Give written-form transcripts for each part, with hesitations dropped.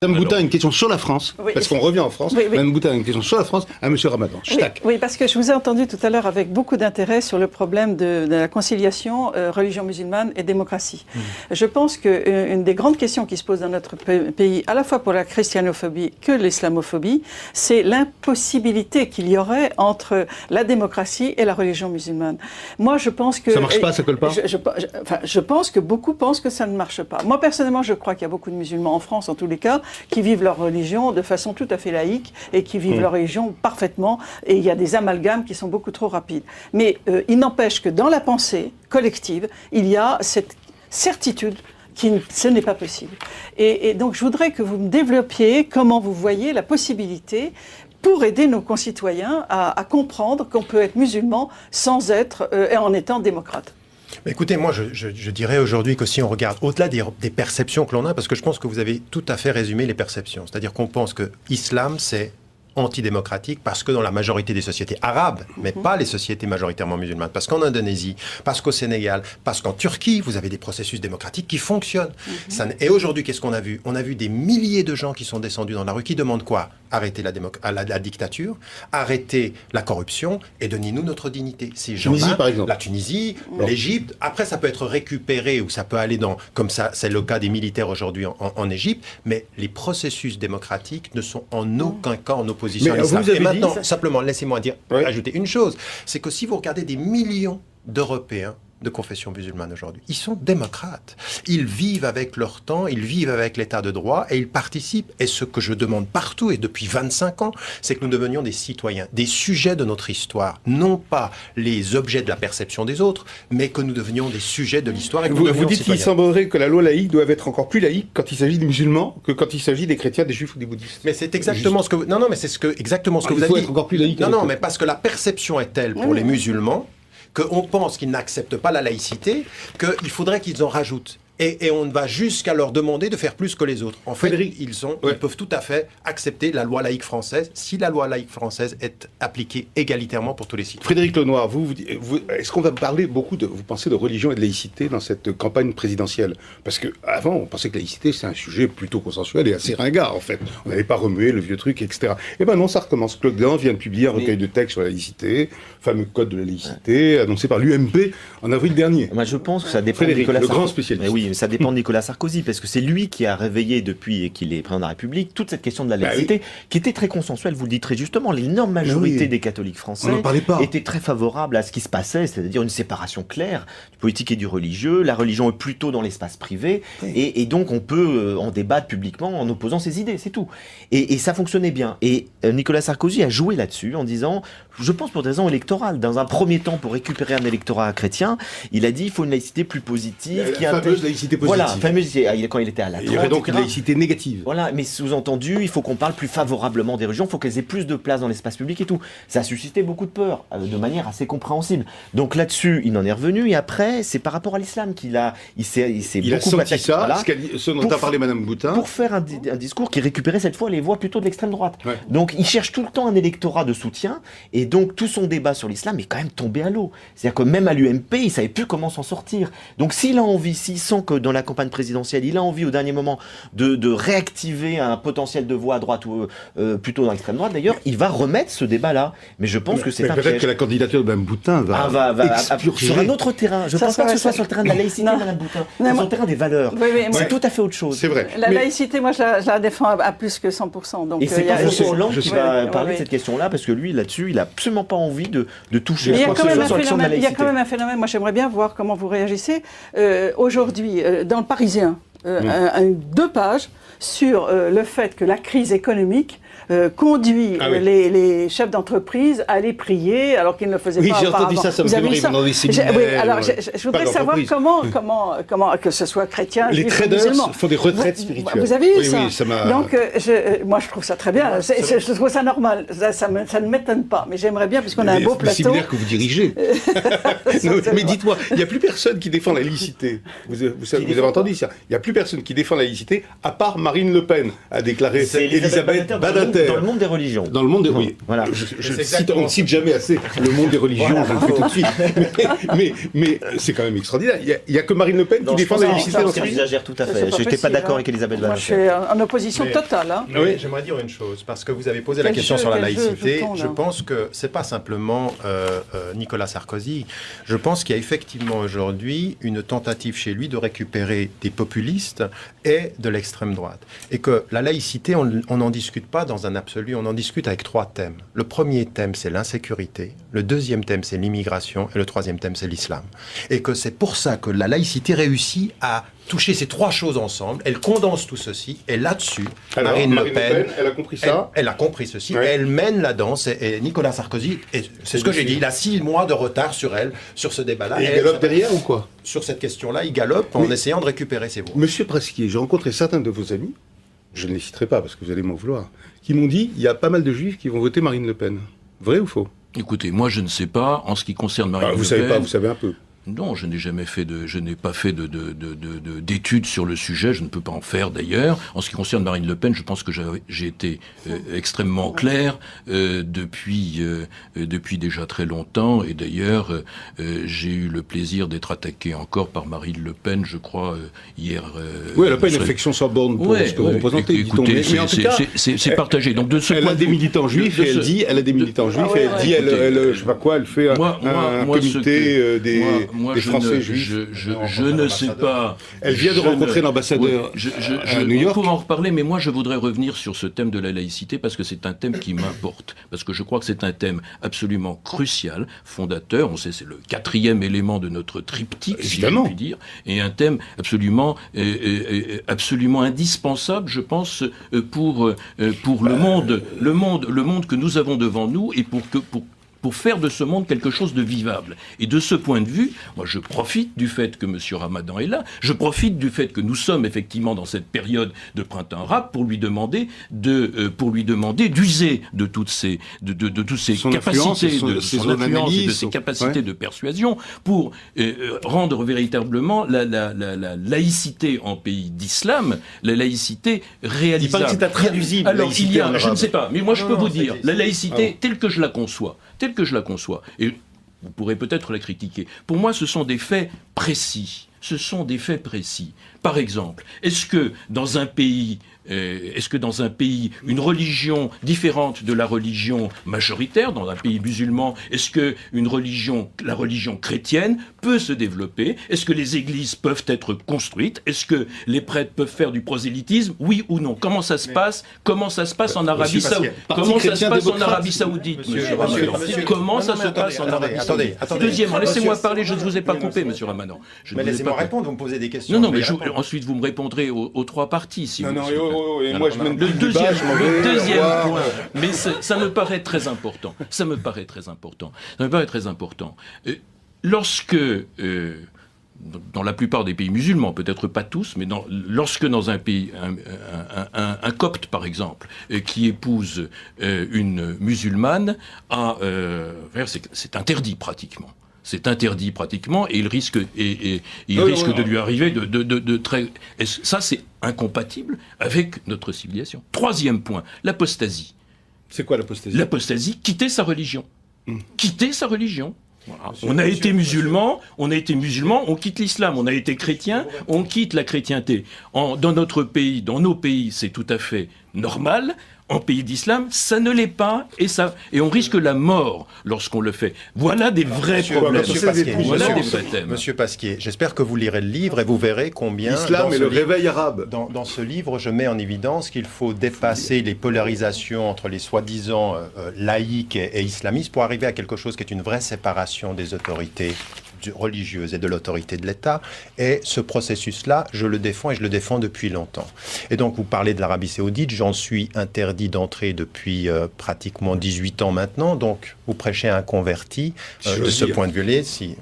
Mme Boutin a une question sur la France, parce qu'on revient en France. Mme Boutin a une question sur la France à M. Ramadan. Oui, parce que je vous ai entendu tout à l'heure avec beaucoup d'intérêt sur le problème de la conciliation religion musulmane et démocratie. Je pense qu'une des grandes questions qui se posent dans notre pays, à la fois pour la christianophobie que l'islamophobie, c'est l'impossibilité qu'il y aurait entre la démocratie et la religion musulmane. Moi, je pense que... Ça marche pas, ça colle pas. Je pense que beaucoup pensent que ça ne marche pas. Moi, personnellement, je crois qu'il y a beaucoup de musulmans en France, en tous les cas, qui vivent leur religion de façon tout à fait laïque et qui vivent leur religion parfaitement. Et il y a des amalgames qui sont beaucoup trop rapides. Mais il n'empêche que dans la pensée collective, il y a cette certitude ce n'est pas possible. Et donc, je voudrais que vous me développiez comment vous voyez la possibilité pour aider nos concitoyens à comprendre qu'on peut être musulman sans être et en étant démocrate. Écoutez, moi, je dirais aujourd'hui que si on regarde au-delà des perceptions que l'on a, parce que je pense que vous avez tout à fait résumé les perceptions, c'est-à-dire qu'on pense que l'islam, c'est antidémocratique parce que dans la majorité des sociétés arabes, mais pas les sociétés majoritairement musulmanes, parce qu'en Indonésie, parce qu'au Sénégal, parce qu'en Turquie, vous avez des processus démocratiques qui fonctionnent. Et aujourd'hui, qu'est-ce qu'on a vu? On a vu des milliers de gens qui sont descendus dans la rue, qui demandent quoi? Arrêter la dictature, arrêter la corruption et donnez-nous notre dignité. Ces gens-là, par exemple. La Tunisie, l'Égypte, après ça peut être récupéré ou ça peut aller dans, comme ça, c'est le cas des militaires aujourd'hui en Égypte, mais les processus démocratiques ne sont en aucun cas en opposition. Et maintenant, simplement, laissez-moi ajouter une chose, c'est que si vous regardez des millions d'Européens de confession musulmane aujourd'hui, ils sont démocrates. Ils vivent avec leur temps, ils vivent avec l'état de droit et ils participent. Et ce que je demande partout et depuis 25 ans, c'est que nous devenions des citoyens, des sujets de notre histoire, non pas les objets de la perception des autres, mais que nous devenions des sujets de l'histoire. Vous dites qu'il semblerait que la loi laïque doit être encore plus laïque quand il s'agit des musulmans que quand il s'agit des chrétiens, des juifs ou des bouddhistes. Mais c'est exactement ce que vous... Non, mais c'est exactement ce que vous avez dit. Il faut être encore plus laïque. Non, mais parce que la perception est telle pour les musulmans qu'on pense qu'ils n'acceptent pas la laïcité, qu'il faudrait qu'ils en rajoutent. Et on va jusqu'à leur demander de faire plus que les autres. En fait, ils peuvent tout à fait accepter la loi laïque française si la loi laïque française est appliquée égalitairement pour tous les citoyens. Frédéric Lenoir, est-ce qu'on va parler beaucoup vous pensez de religion et de laïcité dans cette campagne présidentielle? Parce qu'avant, on pensait que laïcité, c'est un sujet plutôt consensuel et assez ringard, en fait. On n'allait pas remuer le vieux truc, etc. Et ben non, ça recommence. Claude Guéant vient de publier un recueil de textes sur la laïcité, fameux code de la laïcité, annoncé par l'UMP en avril dernier. Moi, je pense que ça dépend Frédéric, de Nicolas le Sarkozy. grand spécialiste. Mais oui, ça dépend de Nicolas Sarkozy, parce que c'est lui qui a réveillé depuis qu'il est président de la République toute cette question de la laïcité, qui était très consensuelle, vous le dites très justement. L'énorme majorité des catholiques français était très favorable à ce qui se passait, c'est-à-dire une séparation claire du politique et du religieux. La religion est plutôt dans l'espace privé, et donc on peut en débattre publiquement en opposant ses idées, c'est tout. Et ça fonctionnait bien. Et Nicolas Sarkozy a joué là-dessus en disant, je pense pour des raisons électorales, dans un premier temps pour récupérer un électorat chrétien, il a dit il faut une laïcité plus positive. La fameuse laïcité positive. Voilà, quand il était à la il y aurait donc une laïcité négative. Voilà, mais sous-entendu, il faut qu'on parle plus favorablement des religions, il faut qu'elles aient plus de place dans l'espace public et tout. Ça a suscité beaucoup de peur, de manière assez compréhensible. Donc là-dessus, il en est revenu, et après, c'est par rapport à l'islam qu'il s'est beaucoup attaqué. Ce dont a parlé Mme Boutin. Pour faire un discours qui récupérait cette fois les voix plutôt de l'extrême droite. Donc il cherche tout le temps un électorat de soutien, et donc tout son débat sur l'islam est quand même tombé à l'eau. C'est-à-dire que même à l'UMP, il ne savait plus comment s'en sortir. Donc s'il a envie, s'il sent que dans la campagne présidentielle, il a envie au dernier moment de réactiver un potentiel de voix à droite ou plutôt dans l'extrême droite d'ailleurs, il va remettre ce débat-là. Mais je pense que c'est un piège. Peut-être que la candidature de Mme Boutin va sur un autre terrain. Je ne pense pas que ce soit sur le terrain de la laïcité, Mme Boutin. C'est sur le terrain des valeurs. C'est tout à fait autre chose. C'est vrai. La laïcité, moi, je la défends à plus que 100%. Donc, et c'est pas François Hollande qui va parler de cette question-là, parce que lui, là-dessus, il n'a absolument pas envie de toucher à quoi que ce soit sur l'action de la laïcité. Il y a quand même un phénomène, moi j'aimerais bien voir comment vous réagissez. Aujourd'hui, dans le Parisien, 2 pages sur le fait que la crise économique conduit les chefs d'entreprise à aller prier alors qu'ils ne le faisaient pas auparavant. Oui, j'ai entendu ça, ça me fait rire pendant des séminaires. Oui, alors je voudrais savoir comment que ce soit chrétien, les traders font des retraites spirituelles. Vous avez vu ça? Oui, ça m'a... Donc, moi je trouve ça très bien, je trouve ça normal, ça ne m'étonne pas, mais j'aimerais bien, puisqu'on a un beau plateau... Le séminaire que vous dirigez. Mais dites-moi, il n'y a plus personne qui défend la laïcité. Vous avez entendu ça? Il n'y a plus personne qui défend la laïcité, à part Marine Le Pen, a déclaré Elisabeth Badinter. Dans le monde des religions. Dans le monde des religions. Voilà. On ne cite jamais assez le monde des religions, je le fais tout de suite. Mais c'est quand même extraordinaire. Il n'y a que Marine Le Pen qui défend la laïcité dans ce pays. J'exagère tout à fait. Je n'étais pas d'accord avec Elisabeth Badinter. Moi, je suis en opposition totale. Hein. Oui, j'aimerais dire une chose, parce que vous avez posé la question sur la laïcité. Je pense que ce n'est pas simplement Nicolas Sarkozy. Je pense qu'il y a effectivement aujourd'hui une tentative chez lui de récupérer des populistes et de l'extrême droite. Et que la laïcité, on n'en discute pas dans un absolu, on en discute avec 3 thèmes. Le premier thème, c'est l'insécurité. Le deuxième thème, c'est l'immigration. Et le troisième thème, c'est l'islam. Et que c'est pour ça que la laïcité réussit à toucher ces 3 choses ensemble. Elle condense tout ceci. Et là-dessus, Marine Le Pen, elle a compris ça. Elle a compris ceci. Ouais. Elle mène la danse. Et Nicolas Sarkozy, c'est ce que j'ai dit, il a 6 mois de retard sur elle, sur ce débat-là. Et il galope derrière ou quoi? Sur cette question-là, il galope en essayant de récupérer ses voix. Monsieur Prasquier, j'ai rencontré certains de vos amis, je ne les citerai pas parce que vous allez m'en vouloir, qui m'ont dit il y a pas mal de juifs qui vont voter Marine Le Pen. Vrai ou faux? Écoutez, moi je ne sais pas, en ce qui concerne Marine Le Pen... Vous savez pas, vous savez un peu. Non, je n'ai pas fait d'études sur le sujet, je ne peux pas en faire d'ailleurs. En ce qui concerne Marine Le Pen, je pense que j'ai été extrêmement clair depuis déjà très longtemps. Et d'ailleurs, j'ai eu le plaisir d'être attaqué encore par Marine Le Pen, je crois, hier. Oui, elle n'a pas une affection sans borne pour ce que vous représentez. Écoutez, c'est partagé. Donc de ce elle a des militants juifs et elle dit, elle je sais pas quoi, elle fait un comité des Français juifs. Je ne sais pas. Elle vient de rencontrer l'ambassadeur à New York. On pourra en reparler, mais moi je voudrais revenir sur ce thème de la laïcité parce que c'est un thème qui m'importe. Parce que je crois que c'est un thème absolument crucial, fondateur. On sait c'est le 4e élément de notre triptyque, si je puis dire, et un thème absolument indispensable, je pense, pour le monde que nous avons devant nous et pour faire de ce monde quelque chose de vivable. Et de ce point de vue, moi je profite du fait que M. Ramadan est là, je profite du fait que nous sommes effectivement dans cette période de printemps arabe pour lui demander d'user de toutes ses capacités, de son influence et de ses capacités de persuasion pour rendre véritablement la laïcité en pays d'islam, la laïcité réalisable. Il paraît que c'est intraduisible. Alors il y a, je ne sais pas, mais moi je peux vous dire, la laïcité telle que je la conçois, et vous pourrez peut-être la critiquer. Pour moi, ce sont des faits précis. Par exemple, est-ce que dans un pays, une religion différente de la religion majoritaire, dans un pays musulman, est-ce que la religion chrétienne peut se développer? Est-ce que les églises peuvent être construites? Est-ce que les prêtres peuvent faire du prosélytisme? Oui ou non? Comment ça se passe en Arabie Saoudite? Comment ça se passe en Arabie Saoudite, monsieur Ramadan? Comment ça se passe en Arabie Saoudite? Deuxièmement, laissez-moi parler, je ne vous ai pas coupé, monsieur Ramadan. Mais laissez-moi répondre, vous me posez des questions. Non, mais ensuite vous me répondrez aux 3 parties, si vous voulez. Moi je mène le deuxième point, mais ça me paraît très important. Lorsque, dans la plupart des pays musulmans, peut-être pas tous, mais lorsque dans un pays, un copte par exemple, qui épouse une musulmane, c'est interdit pratiquement. Et il risque de lui arriver de très... Ça, c'est incompatible avec notre civilisation. 3e point, l'apostasie. C'est quoi l'apostasie? L'apostasie, quitter sa religion. Voilà. On a été musulman, on quitte l'islam. On a été chrétien, on quitte la chrétienté. Dans nos pays, c'est tout à fait normal. En pays d'islam, ça ne l'est pas, et on risque la mort lorsqu'on le fait. Voilà des vrais problèmes. Monsieur Pasquier, j'espère que vous lirez le livre et vous verrez combien... L'islam et le réveil arabe. Dans ce livre, je mets en évidence qu'il faut dépasser les polarisations entre les soi-disant laïcs et islamistes pour arriver à quelque chose qui est une vraie séparation des autorités religieuse et de l'autorité de l'État. Et ce processus-là, je le défends et je le défends depuis longtemps. Et donc, vous parlez de l'Arabie Saoudite, j'en suis interdit d'entrer depuis pratiquement 18 ans maintenant. Donc, vous prêchez à un converti de ce point de vue-là, si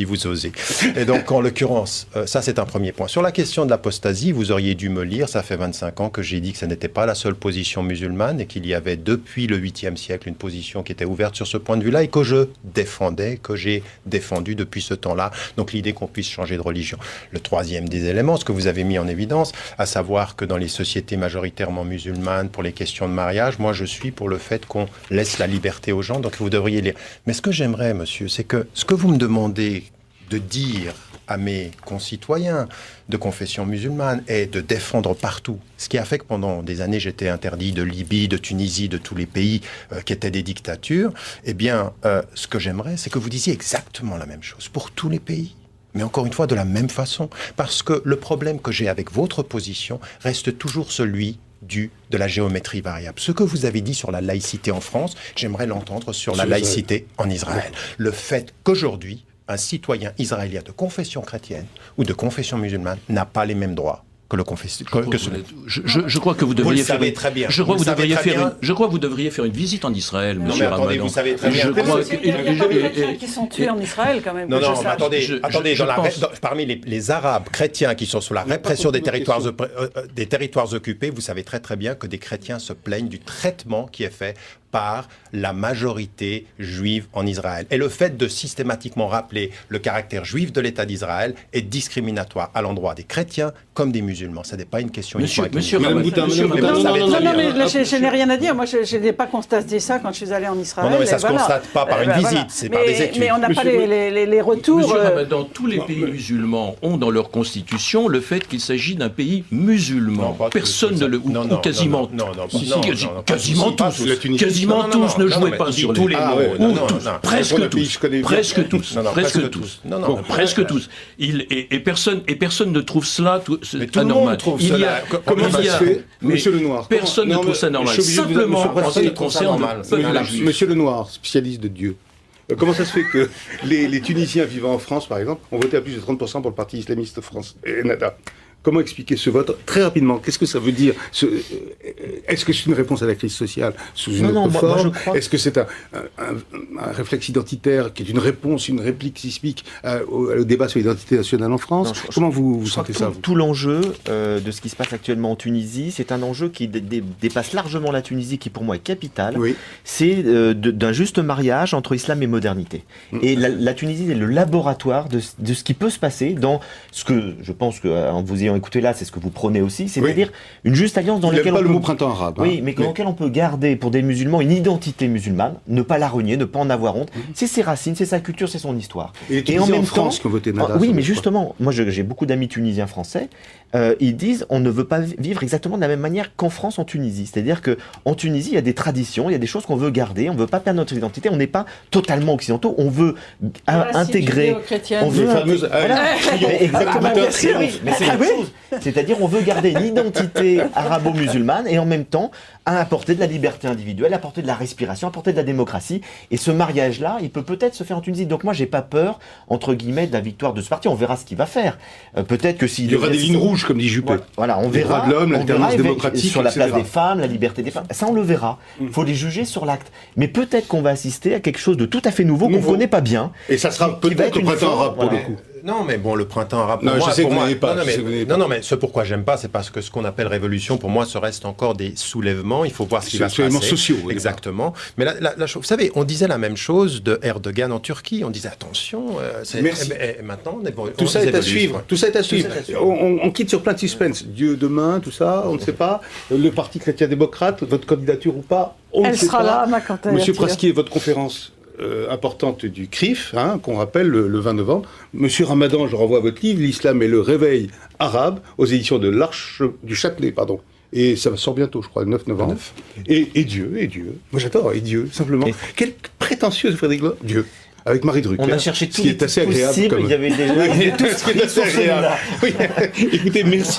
vous osez. Et donc, en l'occurrence, ça c'est un premier point. Sur la question de l'apostasie, vous auriez dû me lire, ça fait 25 ans que j'ai dit que ça n'était pas la seule position musulmane et qu'il y avait depuis le 8e siècle une position qui était ouverte sur ce point de vue-là et que je défendais, que j'ai défendu perdu depuis ce temps-là. Donc l'idée qu'on puisse changer de religion. Le troisième des éléments, ce que vous avez mis en évidence, à savoir que dans les sociétés majoritairement musulmanes, pour les questions de mariage, moi je suis pour le fait qu'on laisse la liberté aux gens, donc vous devriez lire. Mais ce que j'aimerais, monsieur, c'est que ce que vous me demandez de dire à mes concitoyens de confession musulmane est de défendre partout. Ce qui a fait que pendant des années, j'étais interdit de Libye, de Tunisie, de tous les pays qui étaient des dictatures. Eh bien, ce que j'aimerais, c'est que vous disiez exactement la même chose pour tous les pays. Mais encore une fois, de la même façon. Parce que le problème que j'ai avec votre position reste toujours celui de la géométrie variable. Ce que vous avez dit sur la laïcité en France, j'aimerais l'entendre sur la laïcité en Israël. Le fait qu'aujourd'hui, un citoyen israélien de confession chrétienne ou de confession musulmane n'a pas les mêmes droits que le confession. Je crois que vous devriez faire. Vous le savez très bien. Je crois que vous devriez faire une visite en Israël, monsieur Ramadan. Attendez, vous savez très bien. Il y a des chrétiens qui sont tués en Israël quand même. Non, attendez. Parmi les Arabes chrétiens qui sont sous la répression des territoires occupés, vous savez très très bien que des chrétiens se plaignent du traitement qui est fait par la majorité juive en Israël. Et le fait de systématiquement rappeler le caractère juif de l'État d'Israël est discriminatoire à l'endroit des chrétiens comme des musulmans. Ce n'est pas une question... Monsieur je n'ai rien à dire. Moi, je n'ai pas constaté ça quand je suis allé en Israël. Non, mais ça ne se constate pas par une visite, c'est par des études. Mais on n'a pas les retours... Monsieur Ramadan, tous les pays musulmans ont dans leur constitution le fait qu'il s'agit d'un pays musulman. Personne ne le... Ou quasiment... Quasiment tous. Quasiment tous, ne jouez pas sur tous les mots. Presque tous. Presque tous. Presque tous. Et personne ne trouve cela anormal. Comment ça se fait, Monsieur Lenoir? Personne ne trouve ça normal. Simplement, en ce qui concerne le peuple juif. Monsieur Lenoir, spécialiste de Dieu. Comment ça se fait que les Tunisiens vivant en France, par exemple, ont voté à plus de 30% pour le parti islamiste France et Nada? Comment expliquer ce vote très rapidement? Qu'est-ce que ça veut dire? Est-ce que c'est une réponse à la crise sociale sous une autre forme? Est-ce que c'est un réflexe identitaire qui est une réponse, une réplique sismique au débat sur l'identité nationale en France? Comment vous sentez ça? Tout l'enjeu de ce qui se passe actuellement en Tunisie, c'est un enjeu qui dépasse largement la Tunisie, qui pour moi est capital. Oui. C'est d'un juste mariage entre islam et modernité. Et la Tunisie est le laboratoire de ce qui peut se passer dans ce que je pense qu'en vous ayant écoutez là, c'est ce que vous prônez aussi, c'est-à-dire une juste alliance dans laquelle on peut... le mot printemps arabe. Oui, mais dans laquelle on peut garder pour des musulmans une identité musulmane, ne pas la renier, ne pas en avoir honte. C'est ses racines, c'est sa culture, c'est son histoire. Et en même France qui ont voté Nada. Oui, mais justement, moi j'ai beaucoup d'amis tunisiens français. Ils disent on ne veut pas vivre exactement de la même manière qu'en France, en Tunisie. C'est-à-dire qu'en Tunisie, il y a des traditions, il y a des choses qu'on veut garder, on ne veut pas perdre notre identité, on n'est pas totalement occidentaux, on veut intégrer... On veut... Exactement. Mais c'est une chose. C'est-à-dire on veut garder une identité arabo-musulmane et en même temps apporter de la liberté individuelle, apporter de la respiration, apporter de la démocratie. Et ce mariage-là, il peut peut-être se faire en Tunisie. Donc moi, j'ai pas peur, entre guillemets, de la victoire de ce parti. On verra ce qu'il va faire. Peut-être que s'il y aura des lignes rouges, comme dit Juppé. Voilà, on verra. Les droits de l'homme, l'alternance démocratique, sur la place des femmes, la liberté des femmes. Ça, on le verra. Il faut les juger sur l'acte. Mais peut-être qu'on va assister à quelque chose de tout à fait nouveau qu'on ne connaît pas bien. Et ça sera peut-être le printemps arabe pour le coup. Non, mais bon, le printemps arabe, pour non, moi... Je sais que vous n'aimez pas. Non, mais ce pourquoi j'aime pas, c'est parce que ce qu'on appelle révolution, pour moi, ce reste encore des soulèvements. Il faut voir ce qui va se passer. Soulèvements sociaux. Oui, exactement. Mais vous savez, on disait la même chose de Erdogan en Turquie. On disait, attention, maintenant, tout ça est à suivre. Tout ça est à suivre. On quitte sur plein de suspense. Dieu demain, tout ça, on ne sait pas. Le Parti chrétien-démocrate, votre candidature ou pas, on ne sait pas. Elle sera là, ma candidature. Monsieur Prasquier, votre conférence importante du CRIF, qu'on rappelle le 20 novembre. Monsieur Ramadan, je renvoie à votre livre, L'islam et le réveil arabe, aux éditions de l'Arche du Châtelet, pardon. Et ça sort bientôt, je crois, le 9 novembre. Et Dieu. Moi j'adore, et Dieu, simplement. Quel prétentieux Frédéric Loire. Dieu. Avec Marie Drucker. On a cherché tout ce qui est assez agréable. Il y avait déjà... Écoutez, merci.